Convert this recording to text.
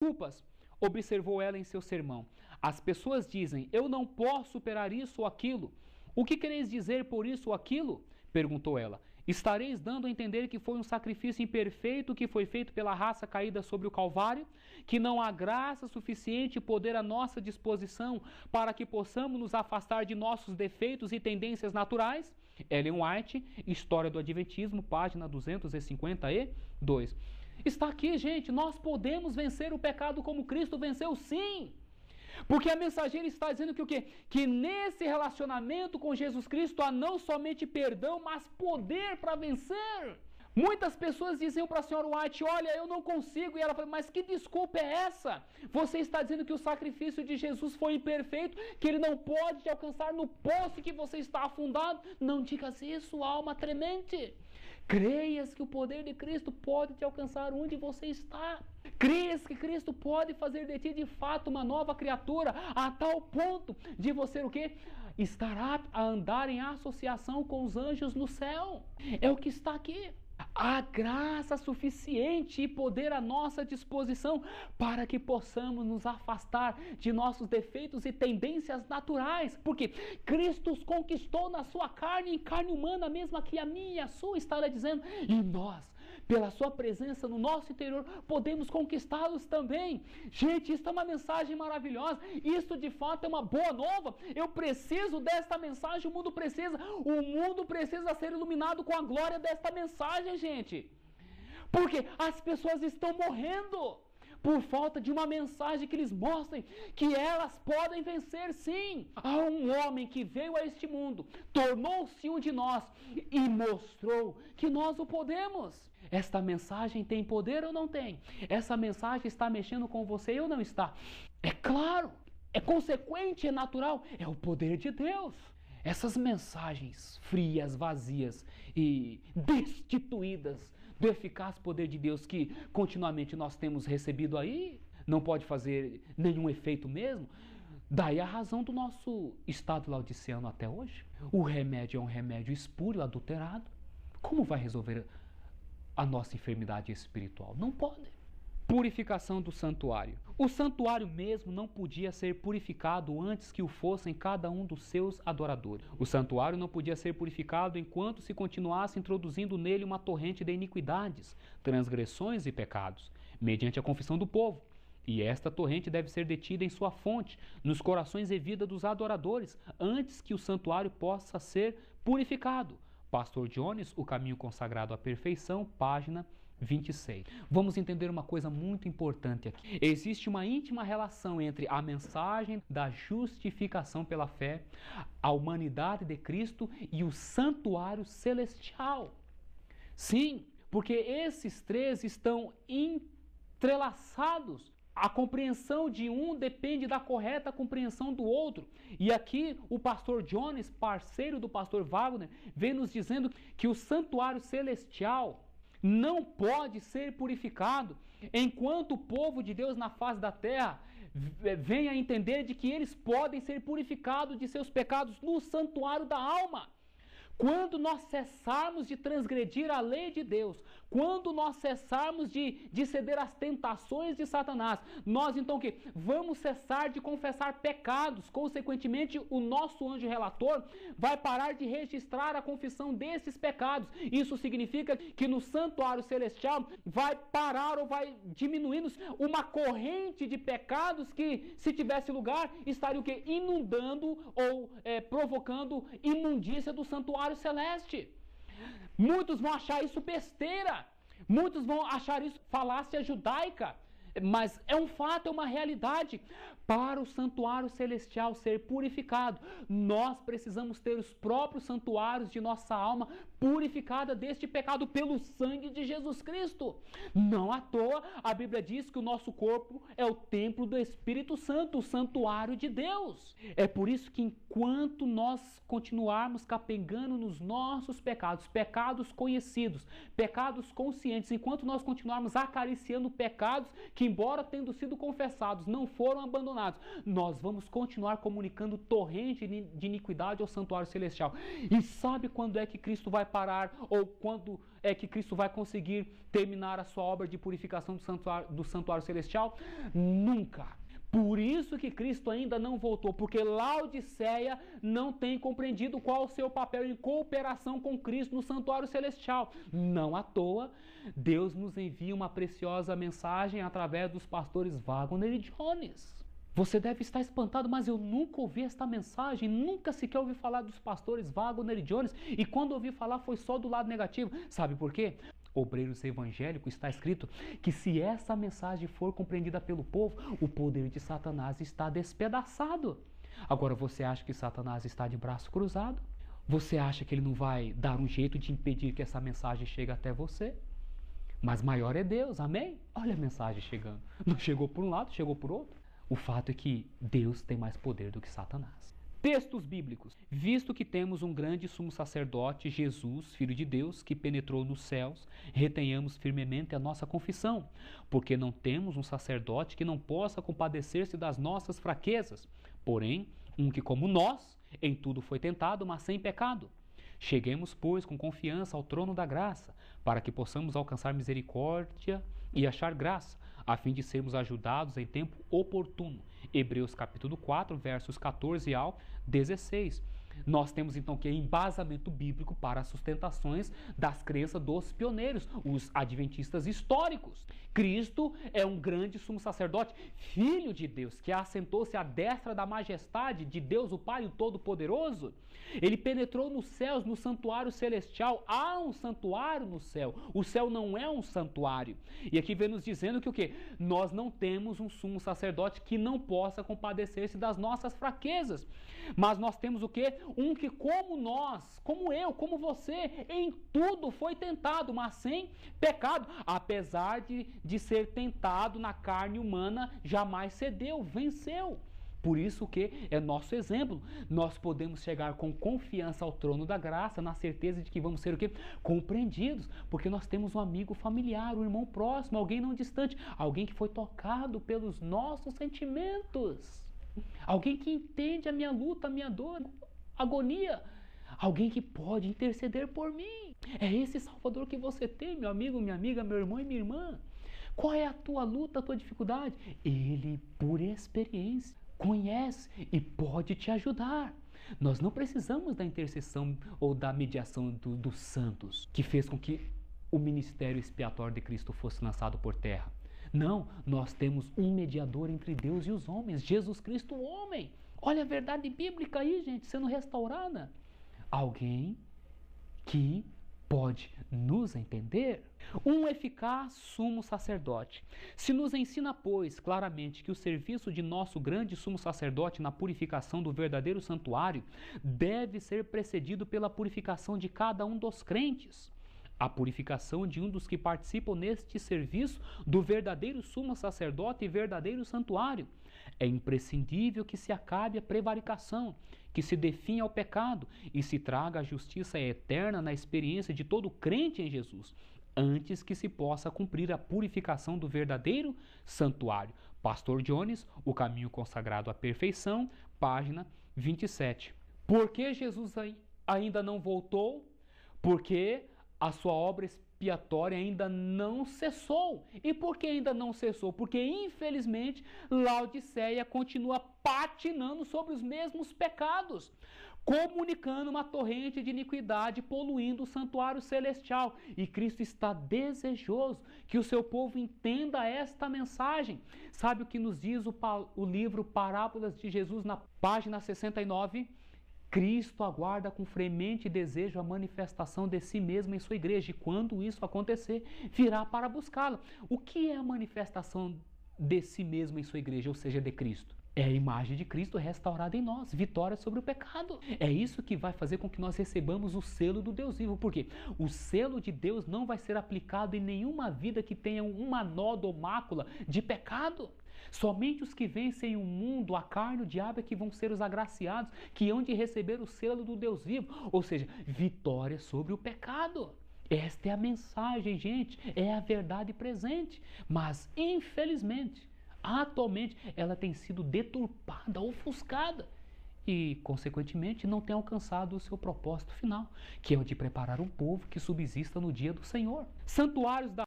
Desculpas, observou ela em seu sermão. As pessoas dizem, eu não posso superar isso ou aquilo. O que quereis dizer por isso ou aquilo? Perguntou ela. Estareis dando a entender que foi um sacrifício imperfeito que foi feito pela raça caída sobre o Calvário? Que não há graça suficiente e poder à nossa disposição para que possamos nos afastar de nossos defeitos e tendências naturais? Ellen White, História do Adventismo, página 252. Está aqui, gente, nós podemos vencer o pecado como Cristo venceu, sim. Porque a mensageira está dizendo que o quê? Que nesse relacionamento com Jesus Cristo há não somente perdão, mas poder para vencer. Muitas pessoas diziam para a senhora White, olha, eu não consigo. E ela falou, mas que desculpa é essa? Você está dizendo que o sacrifício de Jesus foi imperfeito, que ele não pode te alcançar no poço que você está afundado? Não digas isso, alma tremente. Creias que o poder de Cristo pode te alcançar onde você está. Creias que Cristo pode fazer de ti de fato uma nova criatura, a tal ponto de você o quê? Estar apto a andar em associação com os anjos no céu. É o que está aqui. Há graça suficiente e poder à nossa disposição para que possamos nos afastar de nossos defeitos e tendências naturais, porque Cristo os conquistou na sua carne, em carne humana, mesma que a minha e a sua, estará dizendo, e nós, pela sua presença no nosso interior, podemos conquistá-los também. Gente, isso é uma mensagem maravilhosa, isso de fato é uma boa nova. Eu preciso desta mensagem, o mundo precisa ser iluminado com a glória desta mensagem, gente, porque as pessoas estão morrendo por falta de uma mensagem que lhes mostre que elas podem vencer, sim. Há um homem que veio a este mundo, tornou-se um de nós e mostrou que nós o podemos. Esta mensagem tem poder ou não tem? Essa mensagem está mexendo com você ou não está? É claro, é consequente, é natural, é o poder de Deus. Essas mensagens frias, vazias e destituídas do eficaz poder de Deus que continuamente nós temos recebido aí, não pode fazer nenhum efeito mesmo. Daí a razão do nosso estado laodiceano até hoje. O remédio é um remédio espúrio, adulterado. Como vai resolver a nossa enfermidade espiritual? Não pode. Purificação do santuário. O santuário mesmo não podia ser purificado antes que o fossem cada um dos seus adoradores. O santuário não podia ser purificado enquanto se continuasse introduzindo nele uma torrente de iniquidades, transgressões e pecados, mediante a confissão do povo. E esta torrente deve ser detida em sua fonte, nos corações e vida dos adoradores, antes que o santuário possa ser purificado. Pastor Jones, O Caminho Consagrado à Perfeição, página 26. Vamos entender uma coisa muito importante aqui. Existe uma íntima relação entre a mensagem da justificação pela fé, a humanidade de Cristo e o santuário celestial. Sim, porque esses três estão entrelaçados. A compreensão de um depende da correta compreensão do outro. E aqui o pastor Jones, parceiro do pastor Wagner, vem nos dizendo que o santuário celestial não pode ser purificado enquanto o povo de Deus na face da terra venha a entender de que eles podem ser purificados de seus pecados no santuário da alma. Quando nós cessarmos de transgredir a lei de Deus, quando nós cessarmos de ceder às tentações de Satanás, nós então o quê? Vamos cessar de confessar pecados. Consequentemente, o nosso anjo relator vai parar de registrar a confissão desses pecados. Isso significa que no santuário celestial vai parar ou vai diminuir uma corrente de pecados que, se tivesse lugar, estaria o quê? Inundando ou provocando imundícia do santuário celeste. Muitos vão achar isso besteira, muitos vão achar isso falácia judaica, mas é um fato, é uma realidade. Para o santuário celestial ser purificado, nós precisamos ter os próprios santuários de nossa alma purificada deste pecado pelo sangue de Jesus Cristo. Não à toa a Bíblia diz que o nosso corpo é o templo do Espírito Santo, o santuário de Deus. É por isso que enquanto nós continuarmos capengando nos nossos pecados, pecados conhecidos, pecados conscientes, enquanto nós continuarmos acariciando pecados que embora tendo sido confessados, não foram abandonados, nós vamos continuar comunicando torrente de iniquidade ao santuário celestial. E sabe quando é que Cristo vai parar, ou quando é que Cristo vai conseguir terminar a sua obra de purificação do santuário celestial? Nunca. Por isso que Cristo ainda não voltou, porque Laodiceia não tem compreendido qual o seu papel em cooperação com Cristo no santuário celestial. Não à toa, Deus nos envia uma preciosa mensagem através dos pastores Wagner e Jones. Você deve estar espantado, mas eu nunca ouvi esta mensagem, nunca sequer ouvi falar dos pastores Wagner e Jones, e quando ouvi falar foi só do lado negativo. Sabe por quê? Obreiros Evangélicos, está escrito que se essa mensagem for compreendida pelo povo, o poder de Satanás está despedaçado. Agora, você acha que Satanás está de braço cruzado? Você acha que ele não vai dar um jeito de impedir que essa mensagem chegue até você? Mas maior é Deus, amém? Olha a mensagem chegando. Não chegou por um lado, chegou por outro. O fato é que Deus tem mais poder do que Satanás. Textos bíblicos. Visto que temos um grande sumo sacerdote, Jesus, Filho de Deus, que penetrou nos céus, retenhamos firmemente a nossa confissão, porque não temos um sacerdote que não possa compadecer-se das nossas fraquezas, porém, um que como nós, em tudo foi tentado, mas sem pecado. Cheguemos, pois, com confiança ao trono da graça, para que possamos alcançar misericórdia e achar graça, a fim de sermos ajudados em tempo oportuno. Hebreus capítulo 4, versos 14 ao 16. Nós temos então que embasamento bíblico para as sustentações das crenças dos pioneiros, os adventistas históricos. Cristo é um grande sumo sacerdote, Filho de Deus, que assentou-se à destra da majestade de Deus, o Pai, o Todo-Poderoso. Ele penetrou nos céus, no santuário celestial. Há um santuário no céu. O céu não é um santuário. E aqui vem nos dizendo que o quê? Nós não temos um sumo sacerdote que não possa compadecer-se das nossas fraquezas. Mas nós temos o quê? Um que como nós, como eu, como você, em tudo foi tentado, mas sem pecado. Apesar de ser tentado na carne humana, jamais cedeu, venceu. Por isso que é nosso exemplo. Nós podemos chegar com confiança ao trono da graça, na certeza de que vamos ser o quê? Compreendidos, porque nós temos um amigo familiar, um irmão próximo, alguém não distante, alguém que foi tocado pelos nossos sentimentos, alguém que entende a minha luta, a minha dor, agonia, alguém que pode interceder por mim. É esse Salvador que você tem, meu amigo, minha amiga, meu irmão e minha irmã. Qual é a tua luta, a tua dificuldade? Ele, por experiência, conhece e pode te ajudar. Nós não precisamos da intercessão ou da mediação dos santos, que fez com que o ministério expiatório de Cristo fosse lançado por terra. Não, nós temos um mediador entre Deus e os homens, Jesus Cristo, o homem. Olha a verdade bíblica aí, gente, sendo restaurada. Alguém que pode nos entender. Um eficaz sumo sacerdote. Se nos ensina, pois, claramente que o serviço de nosso grande sumo sacerdote na purificação do verdadeiro santuário deve ser precedido pela purificação de cada um dos crentes. A purificação de um dos que participam neste serviço do verdadeiro sumo sacerdote e verdadeiro santuário. É imprescindível que se acabe a prevaricação, que se definha o pecado e se traga a justiça eterna na experiência de todo crente em Jesus, antes que se possa cumprir a purificação do verdadeiro santuário. Pastor Jones, O Caminho Consagrado à Perfeição, página 27. Por que Jesus ainda não voltou? Porque a sua obra expiatória ainda não cessou. E por que ainda não cessou? Porque, infelizmente, Laodiceia continua patinando sobre os mesmos pecados, comunicando uma torrente de iniquidade, poluindo o santuário celestial. E Cristo está desejoso que o seu povo entenda esta mensagem. Sabe o que nos diz o livro Parábolas de Jesus, na página 69? Cristo aguarda com fremente desejo a manifestação de si mesmo em sua igreja, e quando isso acontecer, virá para buscá-la. O que é a manifestação de si mesmo em sua igreja, ou seja, de Cristo? É a imagem de Cristo restaurada em nós, vitória sobre o pecado. É isso que vai fazer com que nós recebamos o selo do Deus vivo. Por quê? O selo de Deus não vai ser aplicado em nenhuma vida que tenha uma nódoa ou mácula de pecado. Somente os que vencem o mundo, a carne, o diabo é que vão ser os agraciados, que hão de receber o selo do Deus vivo, ou seja, vitória sobre o pecado. Esta é a mensagem, gente, é a verdade presente. Mas, infelizmente, atualmente, ela tem sido deturpada, ofuscada e, consequentemente, não tem alcançado o seu propósito final, que é o de preparar um povo que subsista no dia do Senhor. Santuários da